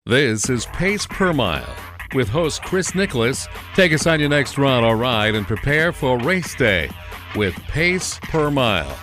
This is Pace Per Mile with host Chris Nicholas. Take us on your next run or ride and prepare for race day with Pace Per Mile.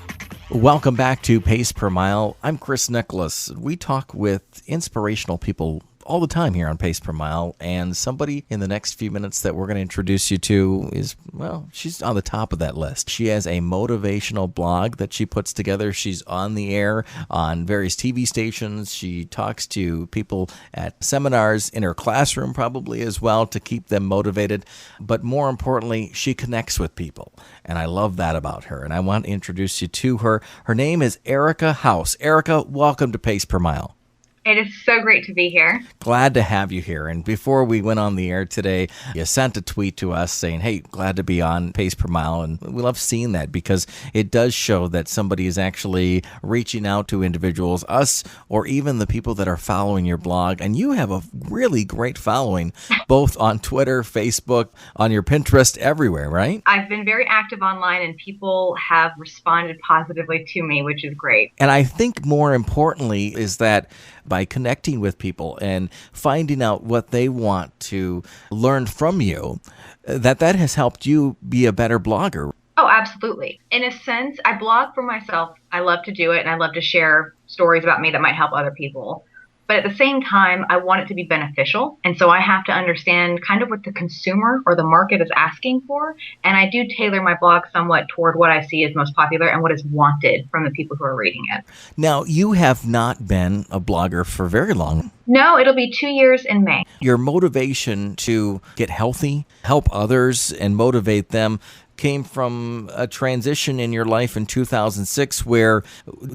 Welcome back to Pace Per Mile. I'm Chris Nicholas. We talk with inspirational people all the time here on Pace Per Mile, and somebody in the next few minutes that we're going to introduce you to is, well, she's on the top of that list. She has a motivational blog that she puts together. She's on the air on various TV stations. She talks to people at seminars in her classroom probably as well to keep them motivated. But more importantly, she connects with people, and I love that about her, and I want to introduce you to her. Her name is Erica House. Erica, welcome to Pace Per Mile. It is so great to be here. Glad to have you here. And before we went on the air today, you sent a tweet to us saying, hey, glad to be on Pace Per Mile. And we love seeing that because it does show that somebody is actually reaching out to individuals, us, or even the people that are following your blog. And you have a really great following, both on Twitter, Facebook, on your Pinterest, everywhere, right? I've been very active online and people have responded positively to me, which is great. And I think more importantly is that by connecting with people and finding out what they want to learn from you, that has helped you be a better blogger. Oh, absolutely. In a sense, I blog for myself. I love to do it, and I love to share stories about me that might help other people. But at the same time, I want it to be beneficial. And so I have to understand kind of what the consumer or the market is asking for. And I do tailor my blog somewhat toward what I see as most popular and what is wanted from the people who are reading it. Now, you have not been a blogger for very long. No, it'll be 2 years in May. Your motivation to get healthy, help others, and motivate them came from a transition in your life in 2006 where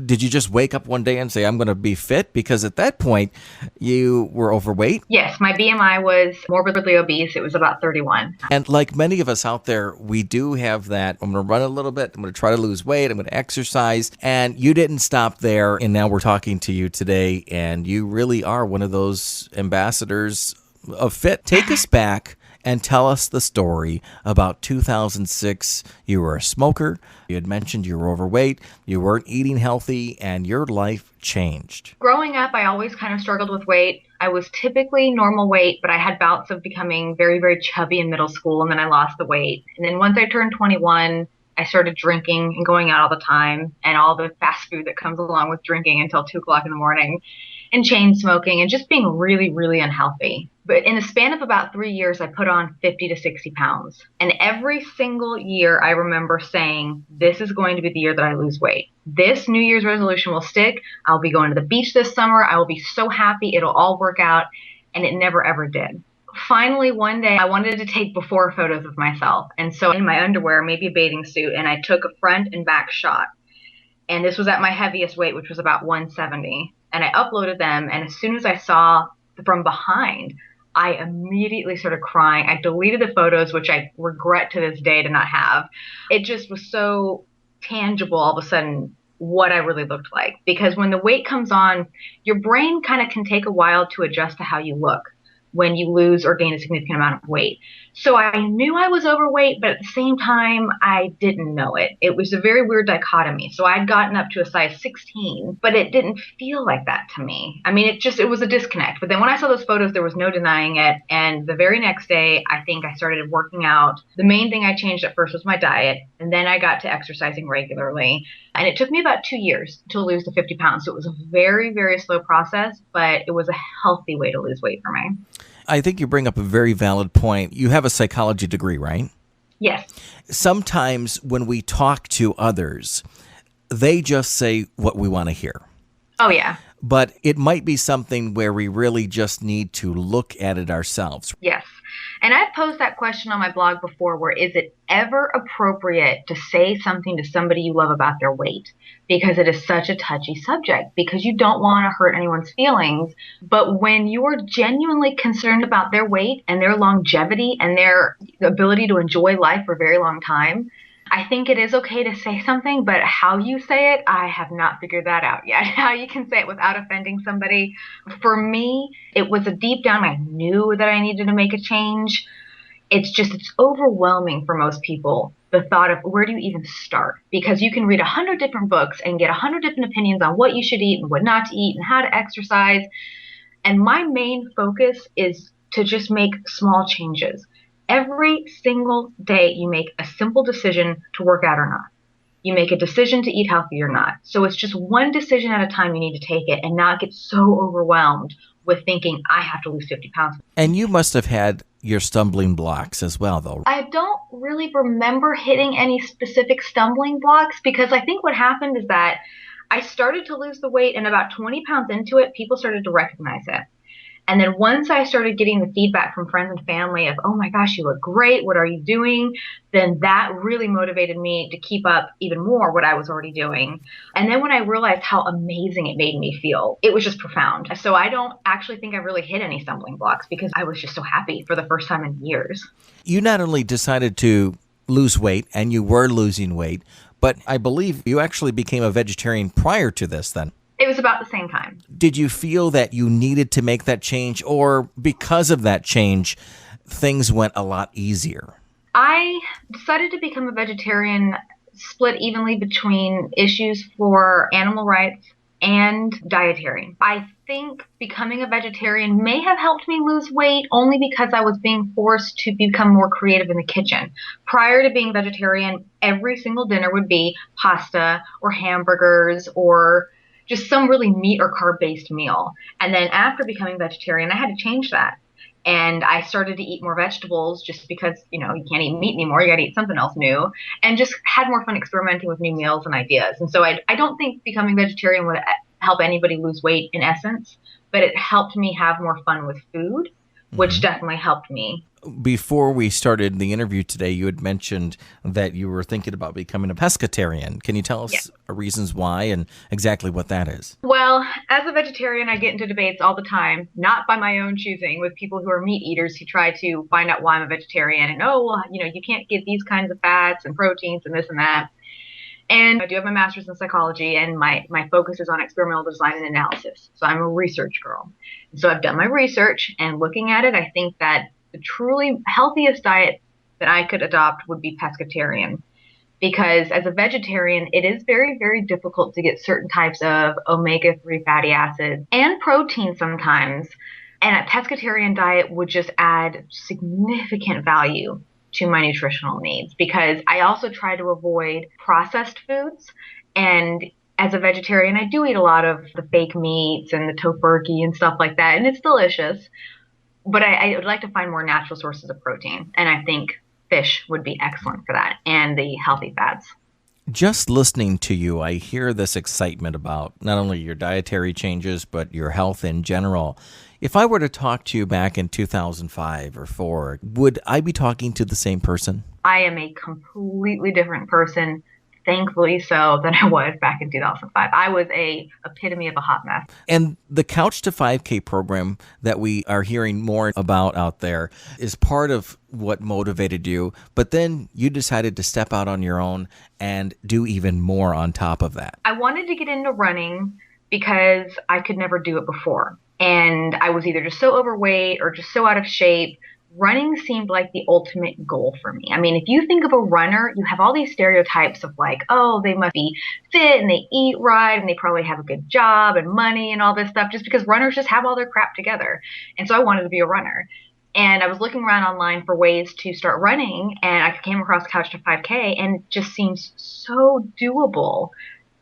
did you just wake up one day and say, I'm going to be fit? Because at that point, you were overweight. Yes, my BMI was morbidly obese. It was about 31. And like many of us out there, we do have that. I'm going to run a little bit. I'm going to try to lose weight. I'm going to exercise. And you didn't stop there. And now we're talking to you today. And you really are one of those ambassadors of fit. Take us back and tell us the story about 2006. You were a smoker. You had mentioned you were overweight. You weren't eating healthy, and your life changed. Growing up, I always kind of struggled with weight. I was typically normal weight, but I had bouts of becoming very, very chubby in middle school, and then I lost the weight. And then once I turned 21, I started drinking and going out all the time, and all the fast food that comes along with drinking until 2 o'clock in the morning, and chain smoking, and just being really, really unhealthy. But in the span of about 3 years, I put on 50 to 60 pounds. And every single year, I remember saying, this is going to be the year that I lose weight. This New Year's resolution will stick. I'll be going to the beach this summer. I will be so happy. It'll all work out. And it never, ever did. Finally, one day, I wanted to take before photos of myself. And so in my underwear, maybe a bathing suit, and I took a front and back shot. And this was at my heaviest weight, which was about 170. And I uploaded them. And as soon as I saw from behind, I immediately started crying. I deleted the photos, which I regret to this day to not have. It just was so tangible all of a sudden what I really looked like. Because when the weight comes on, your brain kind of can take a while to adjust to how you look when you lose or gain a significant amount of weight. So I knew I was overweight, but at the same time, I didn't know it. It was a very weird dichotomy. So I'd gotten up to a size 16, but it didn't feel like that to me. I mean, it was a disconnect. But then when I saw those photos, there was no denying it. And the very next day, I think I started working out. The main thing I changed at first was my diet. And then I got to exercising regularly. And it took me about 2 years to lose the 50 pounds. So it was a very, very slow process, but it was a healthy way to lose weight for me. I think you bring up a very valid point. You have a psychology degree, right? Yes. Sometimes when we talk to others, they just say what we want to hear. Oh, yeah. But it might be something where we really just need to look at it ourselves. Yes. And I've posed that question on my blog before, where is it ever appropriate to say something to somebody you love about their weight? Because it is such a touchy subject, because you don't want to hurt anyone's feelings. But when you're genuinely concerned about their weight and their longevity and their ability to enjoy life for a very long time, I think it is okay to say something, but how you say it, I have not figured that out yet. How you can say it without offending somebody. For me, it was a deep down, I knew that I needed to make a change. It's overwhelming for most people, the thought of where do you even start? Because you can read 100 different books and get 100 different opinions on what you should eat and what not to eat and how to exercise. And my main focus is to just make small changes. Every single day, you make a simple decision to work out or not. You make a decision to eat healthy or not. So it's just one decision at a time you need to take it and not get so overwhelmed with thinking, I have to lose 50 pounds. And you must have had your stumbling blocks as well, though. I don't really remember hitting any specific stumbling blocks because I think what happened is that I started to lose the weight and about 20 pounds into it, people started to recognize it. And then once I started getting the feedback from friends and family of, oh my gosh, you look great, what are you doing? Then that really motivated me to keep up even more what I was already doing. And then when I realized how amazing it made me feel, it was just profound. So I don't actually think I really hit any stumbling blocks because I was just so happy for the first time in years. You not only decided to lose weight, and you were losing weight, but I believe you actually became a vegetarian prior to this then. It was about the same time. Did you feel that you needed to make that change, or because of that change, things went a lot easier? I decided to become a vegetarian split evenly between issues for animal rights and dietary. I think becoming a vegetarian may have helped me lose weight only because I was being forced to become more creative in the kitchen. Prior to being vegetarian, every single dinner would be pasta or hamburgers or just some really meat or carb-based meal. And then after becoming vegetarian, I had to change that. And I started to eat more vegetables just because, you can't eat meat anymore. You got to eat something else new. And just had more fun experimenting with new meals and ideas. And so I don't think becoming vegetarian would help anybody lose weight in essence, but it helped me have more fun with food, which definitely helped me. Before we started the interview today, you had mentioned that you were thinking about becoming a pescatarian. Can you tell us reasons why and exactly what that is? Well, as a vegetarian, I get into debates all the time, not by my own choosing, with people who are meat eaters who try to find out why I'm a vegetarian and, you can't get these kinds of fats and proteins and this and that. And I do have my master's in psychology, and my focus is on experimental design and analysis. So I'm a research girl. So I've done my research, and looking at it, I think that the truly healthiest diet that I could adopt would be pescatarian. Because as a vegetarian, it is very, very difficult to get certain types of omega-3 fatty acids and protein sometimes. And a pescatarian diet would just add significant value to my nutritional needs because I also try to avoid processed foods. And as a vegetarian, I do eat a lot of the fake meats and the tofurkey and stuff like that. And it's delicious. But I would like to find more natural sources of protein. And I think fish would be excellent for that and the healthy fats. Just listening to you, I hear this excitement about not only your dietary changes, but your health in general. If I were to talk to you back in 2005 or 4, would I be talking to the same person? I am a completely different person, thankfully so, than I was back in 2005. I was a epitome of a hot mess. And the Couch to 5K program that we are hearing more about out there is part of what motivated you, but then you decided to step out on your own and do even more on top of that. I wanted to get into running because I could never do it before. And I was either just so overweight or just so out of shape. Running seemed like the ultimate goal for me. I mean, if you think of a runner, you have all these stereotypes of like, oh, they must be fit and they eat right and they probably have a good job and money and all this stuff just because runners just have all their crap together. And so I wanted to be a runner. And I was looking around online for ways to start running and I came across Couch to 5K and it just seems so doable.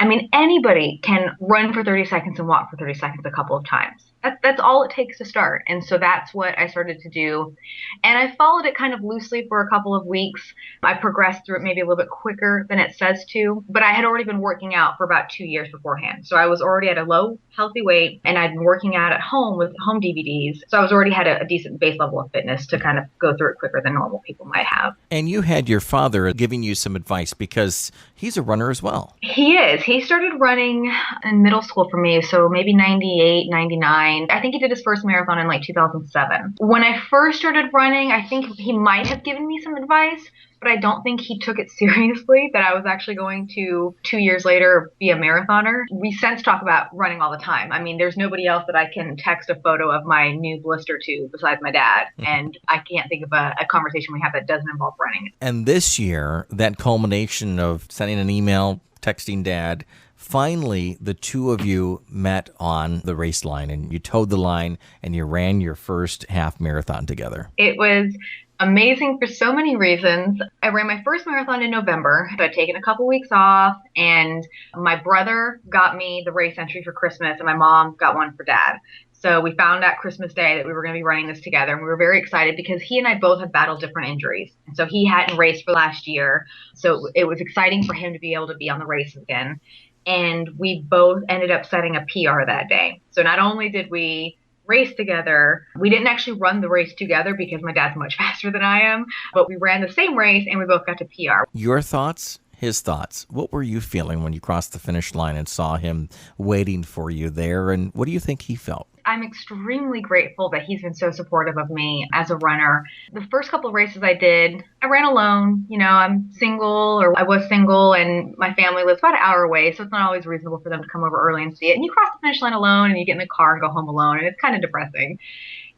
I mean, anybody can run for 30 seconds and walk for 30 seconds a couple of times. That's all it takes to start. And so that's what I started to do. And I followed it kind of loosely for a couple of weeks. I progressed through it maybe a little bit quicker than it says to, but I had already been working out for about 2 years beforehand. So I was already at a low, healthy weight and I'd been working out at home with home DVDs. So I was already had a decent base level of fitness to kind of go through it quicker than normal people might have. And you had your father giving you some advice because he's a runner as well. He is. He started running in middle school for me. So maybe 98, 99. I think he did his first marathon in like 2007. When I first started running, I think he might have given me some advice, but I don't think he took it seriously that I was actually going to 2 years later be a marathoner. We since talk about running all the time. I mean, there's nobody else that I can text a photo of my new blister to besides my dad. And I can't think of a conversation we have that doesn't involve running. And this year, that culmination of sending an email, texting dad, finally the two of you met on the race line and you towed the line and you ran your first half marathon together. It was amazing for so many reasons. I ran my first marathon in November. So I'd taken a couple weeks off, and my brother got me the race entry for Christmas, and my mom got one for Dad. So we found out Christmas Day that we were going to be running this together, and we were very excited because he and I both have battled different injuries. And so he hadn't raced for last year, so it was exciting for him to be able to be on the race again. And we both ended up setting a PR that day. So not only did we race together, we didn't actually run the race together because my dad's much faster than I am, but we ran the same race and we both got to PR. Your thoughts? His thoughts. What were you feeling when you crossed the finish line and saw him waiting for you there? And what do you think he felt? I'm extremely grateful that he's been so supportive of me as a runner. The first couple of races I did, I ran alone. You know, I'm single, or I was single, and my family lives about an hour away, so it's not always reasonable for them to come over early and see it. And you cross the finish line alone, and you get in the car and go home alone, and it's kind of depressing.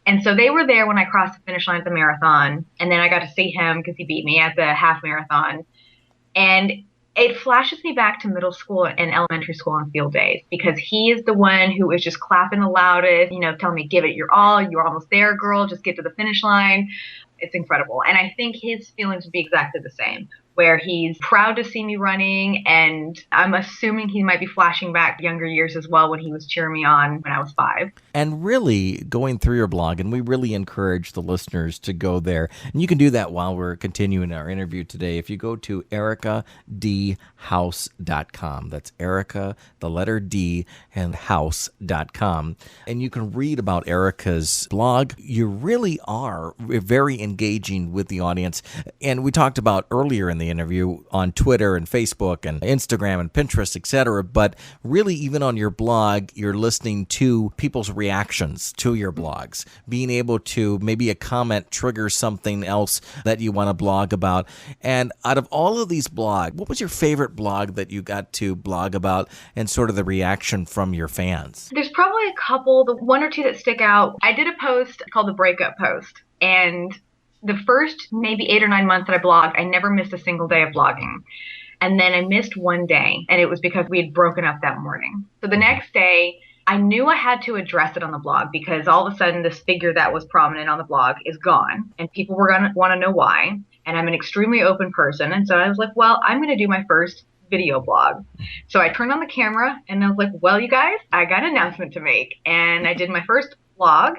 And so they were there when I crossed the finish line at the marathon, and then I got to see him because he beat me at the half marathon. And it flashes me back to middle school and elementary school on field days, because he is the one who is just clapping the loudest, you know, telling me, give it your all. You're almost there, girl. Just get to the finish line. It's incredible. And I think his feelings would be exactly the same, where he's proud to see me running. And I'm assuming he might be flashing back younger years as well, when he was cheering me on when I was 5. And really going through your blog, and we really encourage the listeners to go there. And you can do that while we're continuing our interview today. If you go to ericadhouse.com, that's Erica, the letter D, and house.com. And you can read about Erica's blog. You really are very engaging with the audience. And we talked about earlier in the interview on Twitter and Facebook and Instagram and Pinterest, etc. But really, even on your blog, you're listening to people's reactions to your blogs, being able to maybe a comment triggers something else that you want to blog about. And out of all of these blogs, what was your favorite blog that you got to blog about, and sort of the reaction from your fans? There's probably a couple, the one or two that stick out. I did a post called the breakup post, and the first maybe 8 or 9 months that I blogged, I never missed a single day of blogging. And then I missed one day, and it was because we had broken up that morning. So the next day, I knew I had to address it on the blog, because all of a sudden this figure that was prominent on the blog is gone, and people were going to want to know why. And I'm an extremely open person. And so I was like, well, I'm going to do my first video blog. So I turned on the camera and I was like, well, you guys, I got an announcement to make. And I did my first blog,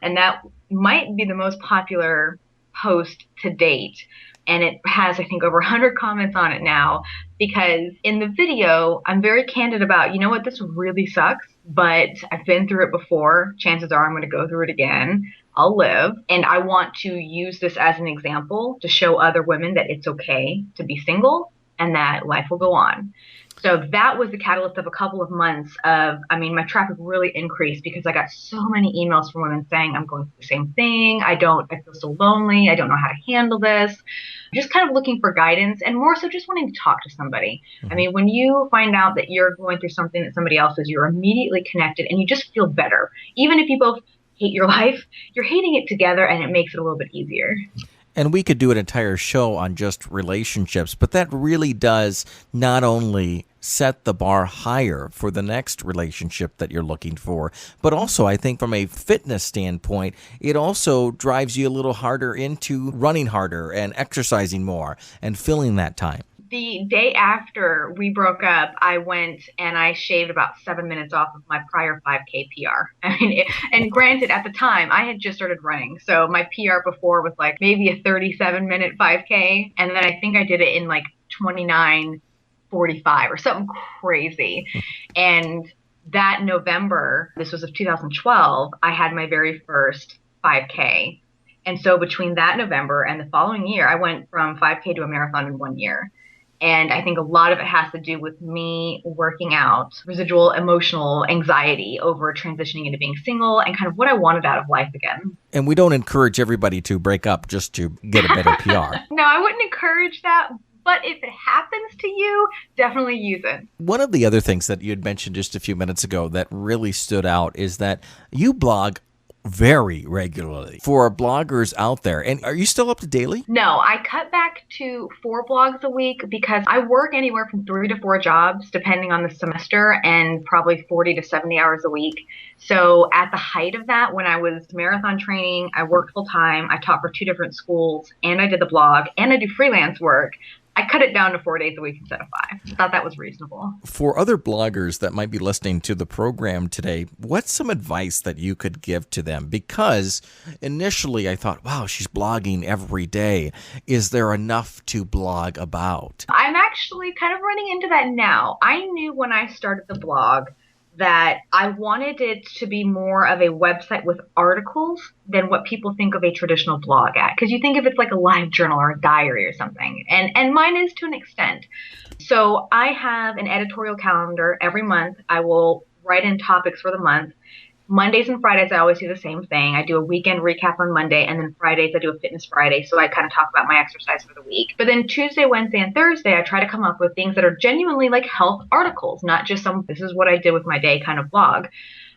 and that might be the most popular post to date. And it has, I think, over 100 comments on it now, because in the video, I'm very candid about, you know what, this really sucks, but I've been through it before. Chances are I'm going to go through it again. I'll live. And I want to use this as an example to show other women that it's okay to be single and that life will go on. So that was the catalyst of a couple of months of, I mean, my traffic really increased because I got so many emails from women saying, I'm going through the same thing. I feel so lonely. I don't know how to handle this. Just kind of looking for guidance, and more so just wanting to talk to somebody. I mean, when you find out that you're going through something that somebody else is, you're immediately connected and you just feel better. Even if you both hate your life, you're hating it together, and it makes it a little bit easier. And we could do an entire show on just relationships, but that really does not only set the bar higher for the next relationship that you're looking for, but also I think from a fitness standpoint, it also drives you a little harder into running harder and exercising more and filling that time. The day after we broke up, I went and I shaved about 7 minutes off of my prior 5K PR. I mean, and granted, at the time, I had just started running. So my PR before was like maybe a 37-minute 5K. And then I think I did it in like 29:45 or something crazy. And that November, this was of 2012, I had my very first 5K. And so between that November and the following year, I went from 5K to a marathon in 1 year. And I think a lot of it has to do with me working out residual emotional anxiety over transitioning into being single and kind of what I wanted out of life again. And we don't encourage everybody to break up just to get a better PR. No, I wouldn't encourage that. But if it happens to you, definitely use it. One of the other things that you had mentioned just a few minutes ago that really stood out is that you blog very regularly for bloggers out there. And are you still up to daily? No, I cut back to 4 blogs a week because I work anywhere from 3 to 4 jobs, depending on the semester, and probably 40 to 70 hours a week. So at the height of that, when I was marathon training, I worked full time. I taught for 2 different schools, and I did the blog, and I do freelance work. I cut it down to 4 days a week instead of 5. I thought that was reasonable. For other bloggers that might be listening to the program today, what's some advice that you could give to them? Because initially I thought, wow, she's blogging every day. Is there enough to blog about? I'm actually kind of running into that now. I knew when I started the blog that I wanted it to be more of a website with articles than what people think of a traditional blog at. Because you think of it like a live journal or a diary or something. And mine is to an extent. So I have an editorial calendar every month. I will write in topics for the month. Mondays and Fridays, I always do the same thing. I do a weekend recap on Monday, and then Fridays, I do a fitness Friday. So I kind of talk about my exercise for the week. But then Tuesday, Wednesday, and Thursday, I try to come up with things that are genuinely like health articles, not just some, this is what I did with my day kind of blog.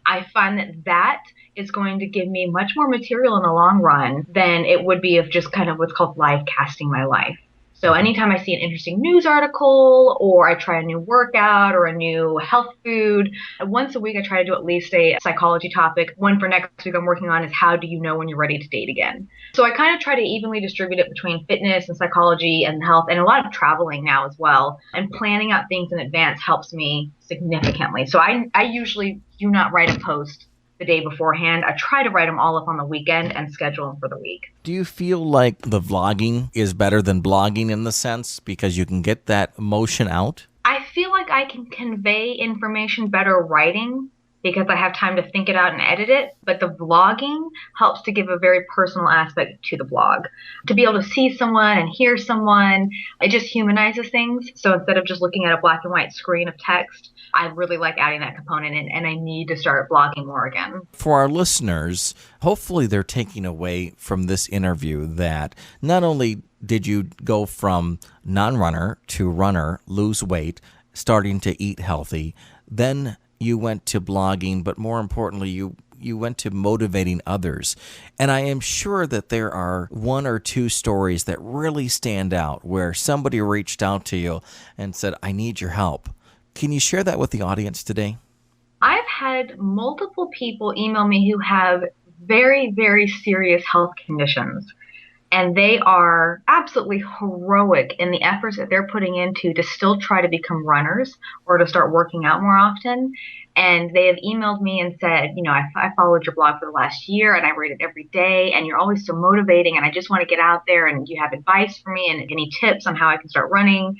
I find that that is going to give me much more material in the long run than it would be of just kind of what's called live casting my life. So anytime I see an interesting news article, or I try a new workout or a new health food, once a week I try to do at least a psychology topic. One for next week I'm working on is how do you know when you're ready to date again? So I kind of try to evenly distribute it between fitness and psychology and health, and a lot of traveling now as well. And planning out things in advance helps me significantly. So I usually do not write a post the day beforehand. I try to write them all up on the weekend and schedule them for the week. Do you feel like the vlogging is better than blogging in the sense because you can get that emotion out? I feel like I can convey information better writing because I have time to think it out and edit it. But the vlogging helps to give a very personal aspect to the blog. To be able to see someone and hear someone, it just humanizes things. So instead of just looking at a black and white screen of text, I really like adding that component in, and I need to start blogging more again. For our listeners, hopefully they're taking away from this interview that not only did you go from non-runner to runner, lose weight, starting to eat healthy, then you went to blogging, but more importantly, you went to motivating others. And I am sure that there are 1 or 2 stories that really stand out where somebody reached out to you and said, I need your help. Can you share that with the audience today? I've had multiple people email me who have very, very serious health conditions. And they are absolutely heroic in the efforts that they're putting into to still try to become runners or to start working out more often. And they have emailed me and said, you know, I followed your blog for the last year and I read it every day and you're always so motivating and I just want to get out there and you have advice for me and any tips on how I can start running.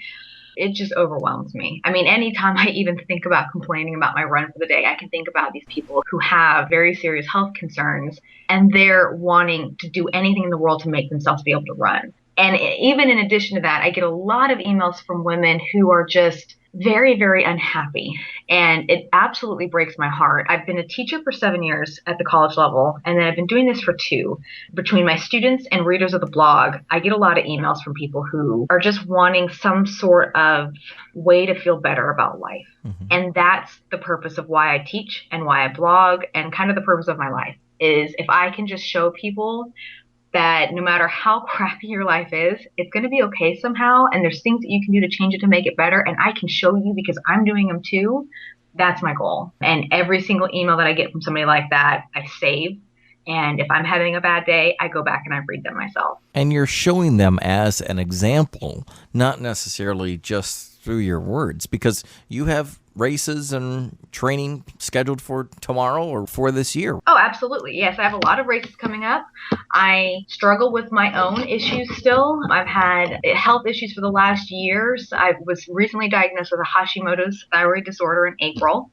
It just overwhelms me. I mean, anytime I even think about complaining about my run for the day, I can think about these people who have very serious health concerns and they're wanting to do anything in the world to make themselves be able to run. And even in addition to that, I get a lot of emails from women who are just very, very unhappy. And it absolutely breaks my heart. I've been a teacher for 7 years at the college level, and then I've been doing this for 2. Between my students and readers of the blog, I get a lot of emails from people who are just wanting some sort of way to feel better about life. Mm-hmm. And that's the purpose of why I teach and why I blog, and kind of the purpose of my life is if I can just show people that no matter how crappy your life is, it's going to be okay somehow. And there's things that you can do to change it to make it better. And I can show you because I'm doing them too. That's my goal. And every single email that I get from somebody like that, I save. And if I'm having a bad day, I go back and I read them myself. And you're showing them as an example, not necessarily just through your words, because you have races and training scheduled for tomorrow or for this year. Oh, absolutely. Yes, I have a lot of races coming up. I struggle with my own issues still. I've had health issues for the last years. I was recently diagnosed with a Hashimoto's thyroid disorder in April.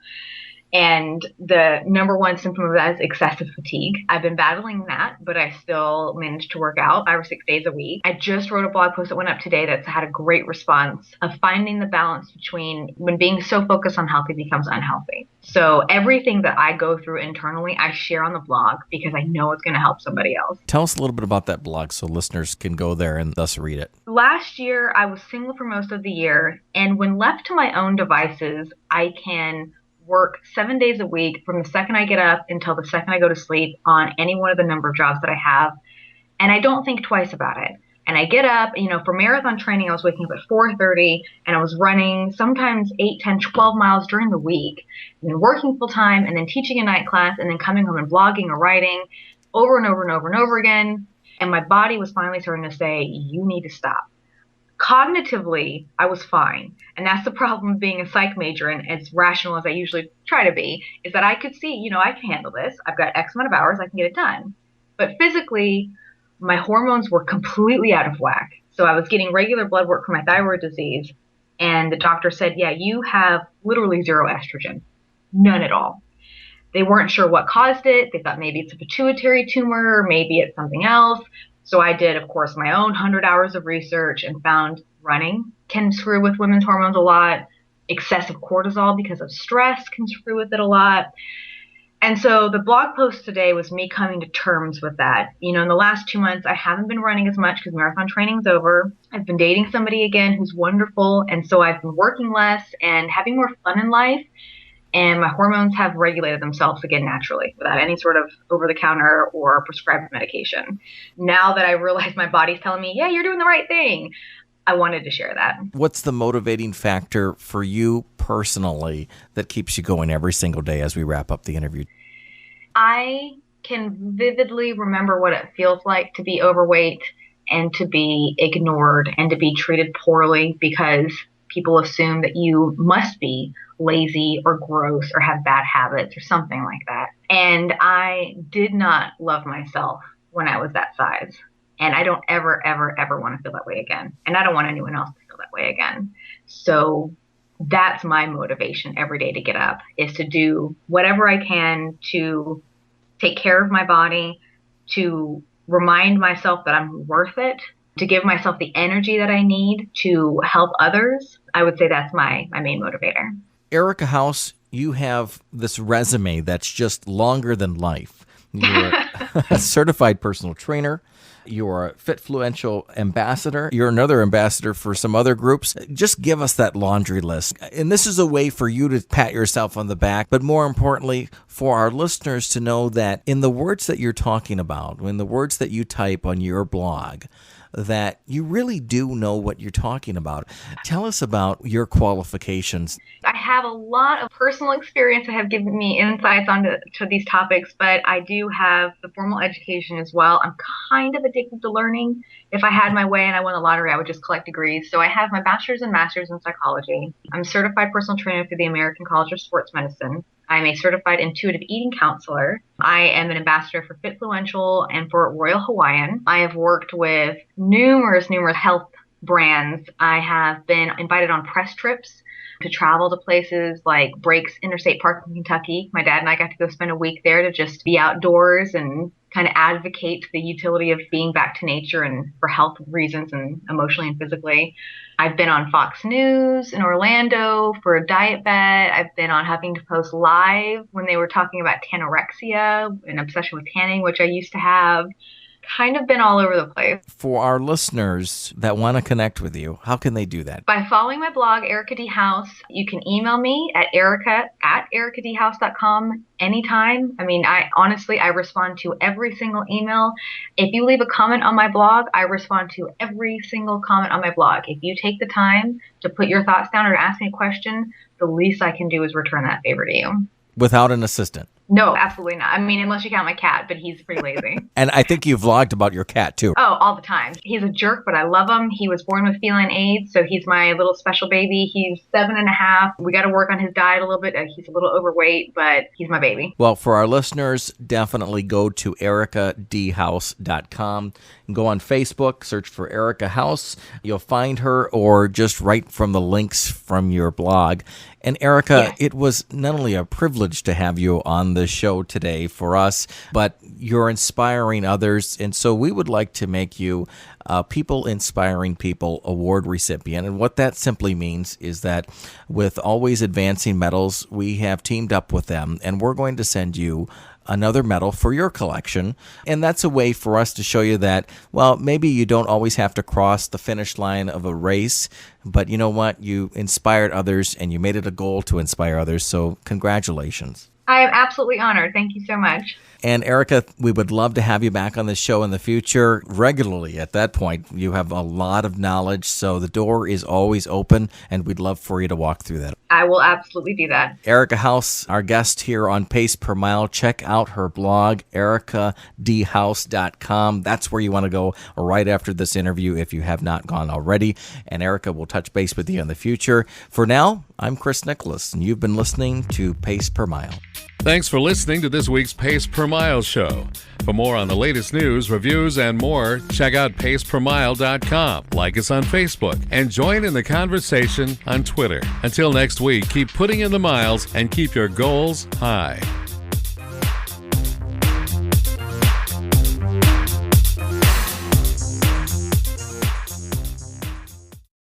And the number one symptom of that is excessive fatigue. I've been battling that, but I still manage to work out 5 or 6 days a week. I just wrote a blog post that went up today that's had a great response of finding the balance between when being so focused on healthy becomes unhealthy. So everything that I go through internally, I share on the blog because I know it's going to help somebody else. Tell us a little bit about that blog so listeners can go there and thus read it. Last year, I was single for most of the year. And when left to my own devices, I can work 7 days a week from the second I get up until the second I go to sleep on any one of the number of jobs that I have. And I don't think twice about it. And I get up, for marathon training, I was waking up at 4:30 and I was running sometimes 8, 10, 12 miles during the week, and then working full time and then teaching a night class and then coming home and blogging or writing over and over and over and over again. And my body was finally starting to say, you need to stop. Cognitively, I was fine. And that's the problem of being a psych major, and as rational as I usually try to be, is that I could see, I can handle this. I've got X amount of hours, I can get it done. But physically, my hormones were completely out of whack. So I was getting regular blood work for my thyroid disease, and the doctor said, yeah, you have literally zero estrogen. None at all. They weren't sure what caused it. They thought maybe it's a pituitary tumor, or maybe it's something else. So I did, of course, my own 100 hours of research and found running can screw with women's hormones a lot. Excessive cortisol because of stress can screw with it a lot. And so the blog post today was me coming to terms with that. In the last 2 months, I haven't been running as much because marathon training's over. I've been dating somebody again who's wonderful. And so I've been working less and having more fun in life. And my hormones have regulated themselves again naturally without any sort of over-the-counter or prescribed medication. Now that I realize my body's telling me, yeah, you're doing the right thing, I wanted to share that. What's the motivating factor for you personally that keeps you going every single day as we wrap up the interview? I can vividly remember what it feels like to be overweight and to be ignored and to be treated poorly because people assume that you must be lazy or gross or have bad habits or something like that. And I did not love myself when I was that size. And I don't ever, ever, ever want to feel that way again. And I don't want anyone else to feel that way again. So that's my motivation every day to get up, is to do whatever I can to take care of my body, to remind myself that I'm worth it, to give myself the energy that I need to help others. I would say that's my main motivator. Erica House, you have this resume that's just longer than life. You're a certified personal trainer. You're a Fitfluential ambassador. You're another ambassador for some other groups. Just give us that laundry list. And this is a way for you to pat yourself on the back, but more importantly, for our listeners to know that in the words that you're talking about, in the words that you type on your blog, that you really do know what you're talking about. Tell us about your qualifications. I have a lot of personal experience that have given me insights onto these topics, but I do have the formal education as well. I'm kind of addicted to learning. If I had my way and I won the lottery, I would just collect degrees. So I have my bachelor's and master's in psychology. I'm a certified personal trainer through the American College of Sports Medicine. I'm a certified intuitive eating counselor. I am an ambassador for Fitfluential and for Royal Hawaiian. I have worked with numerous health brands. I have been invited on press trips to travel to places like Breaks Interstate Park in Kentucky. My dad and I got to go spend a week there to just be outdoors and kind of advocate the utility of being back to nature and for health reasons and emotionally and physically. I've been on Fox News in Orlando for a diet bet. I've been on Huffington Post Live when they were talking about tanorexia, an obsession with tanning, which I used to have. Kind of been all over the place. For our listeners that want to connect with you, how can they do that? By following my blog, Erica D. House. You can email me at erica@ericadhouse.com anytime. I honestly respond to every single email. If you leave a comment on my blog, I respond to every single comment on my blog. If you take the time to put your thoughts down or ask me a question, the least I can do is return that favor to you. Without an assistant? No, absolutely not. Unless you count my cat, but he's pretty lazy. And I think you vlogged about your cat, too. Oh, all the time. He's a jerk, but I love him. He was born with feline AIDS, so he's my little special baby. He's 7.5. We got to work on his diet a little bit. He's a little overweight, but he's my baby. Well, for our listeners, definitely go to ericadhouse.com. Go on Facebook, search for Erica House. You'll find her, or just right from the links from your blog. And Erica, It was not only a privilege to have you on the show today for us, but you're inspiring others. And so we would like to make you a People Inspiring People Award recipient. And what that simply means is that with Always Advancing Metals, we have teamed up with them, and we're going to send you another medal for your collection. And that's a way for us to show you that, well, maybe you don't always have to cross the finish line of a race, but you know what? You inspired others and you made it a goal to inspire others. So congratulations. I am absolutely honored. Thank you so much. And Erica, we would love to have you back on the show in the future regularly. At that point, you have a lot of knowledge, so the door is always open, and we'd love for you to walk through that. I will absolutely do that. Erica House, our guest here on Pace Per Mile. Check out her blog, ericadhouse.com. That's where you want to go right after this interview if you have not gone already. And Erica will touch base with you in the future. For now, I'm Chris Nicholas, and you've been listening to Pace Per Mile. Thanks for listening to this week's Pace Per Mile show. For more on the latest news, reviews, and more, check out pacepermile.com. Like us on Facebook and join in the conversation on Twitter. Until next week, keep putting in the miles and keep your goals high.